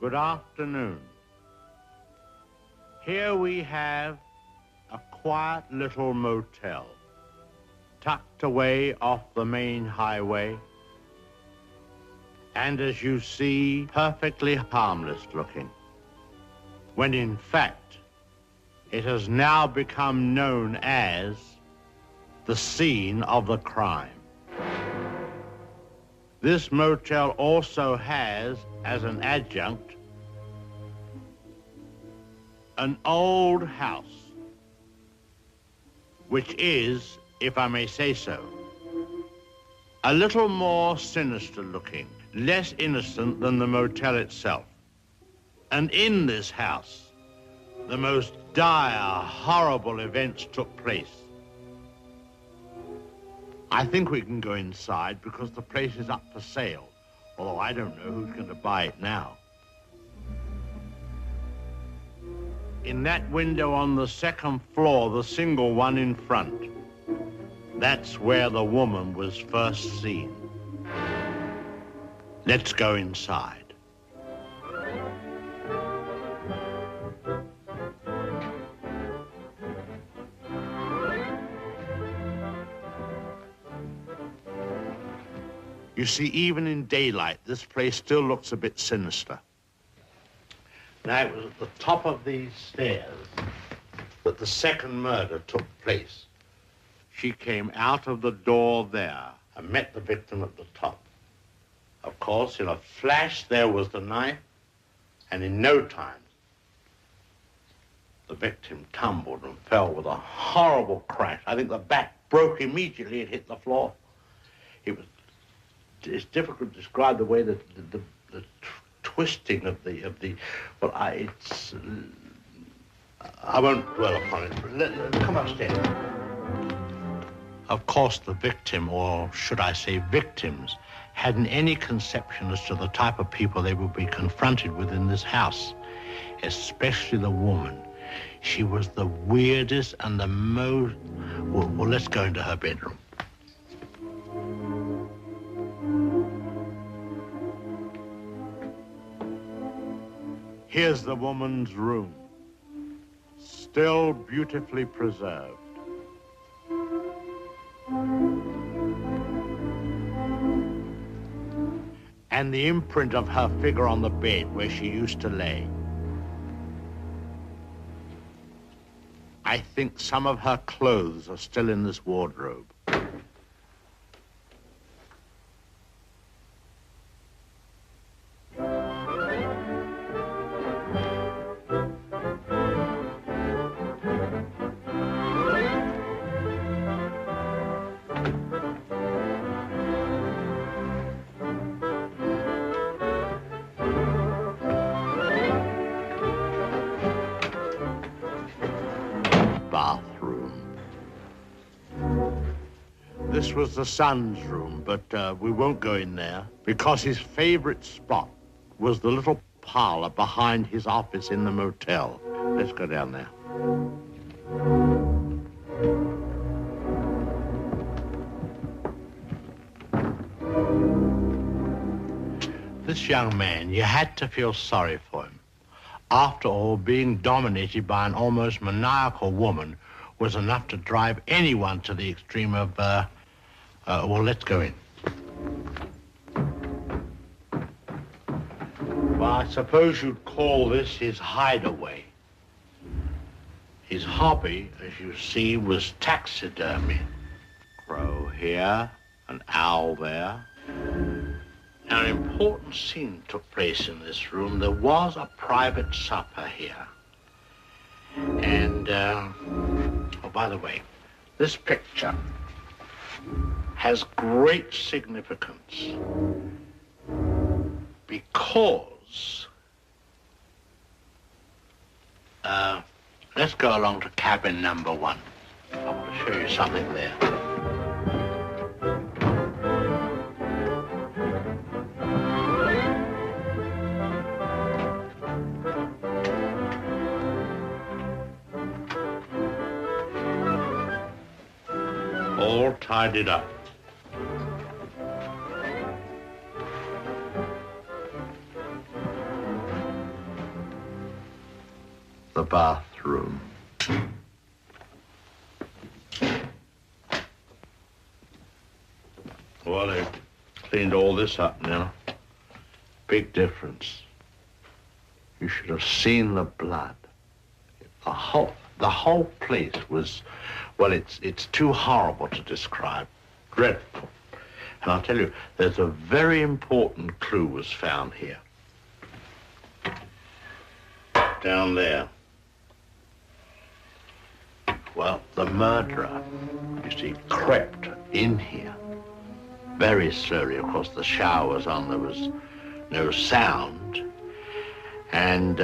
Good afternoon. Here we have a quiet little motel, tucked away off the main highway, and as you see, perfectly harmless looking, when in fact, it has now become known as the scene of the crime. This motel also has, as an adjunct, an old house, which is, if I may say so, a little more sinister looking, less innocent than the motel itself. And in this house, the most dire, horrible events took place. I think we can go inside because the place is up for sale, although I don't know who's going to buy it now. In that window on the second floor, the single one in front, that's where the woman was first seen. Let's go inside. You see, even in daylight, this place still looks a bit sinister. Now, it was at the top of these stairs that the second murder took place. She came out of the door there and met the victim at the top. Of course, in a flash, there was the knife, and in no time, the victim tumbled and fell with a horrible crash. I think the back broke immediately and hit the floor. It's difficult to describe the way that the twisting of the well, I won't dwell upon it. Come upstairs. Of course, the victim, or should I say victims, hadn't any conception as to the type of people they would be confronted with in this house, especially the woman. She was the weirdest and the most... Well, let's go into her bedroom. Here's the woman's room, still beautifully preserved. And the imprint of her figure on the bed where she used to lay. I think some of her clothes are still in this wardrobe. This was the son's room, but we won't go in there because his favorite spot was the little parlor behind his office in the motel. Let's go down there. This young man, you had to feel sorry for him. After all, being dominated by an almost maniacal woman was enough to drive anyone to the extreme of, well, let's go in. Well, I suppose you'd call this his hideaway. His hobby, as you see, was taxidermy. Crow here, an owl there. Now, an important scene took place in this room. There was a private supper here. And, oh, by the way, this picture has great significance because, let's go along to cabin number 1. I want to show you something there. All tidied up. the bathroom. Well, they cleaned all this up now. Big difference. You should have seen the blood. The whole place was, well, it's too horrible to describe. Dreadful. And I'll tell you, there's a very important clue was found here. Down there. Well, the murderer, you see, crept in here very slowly. Of course, the shower was on. There was no sound. And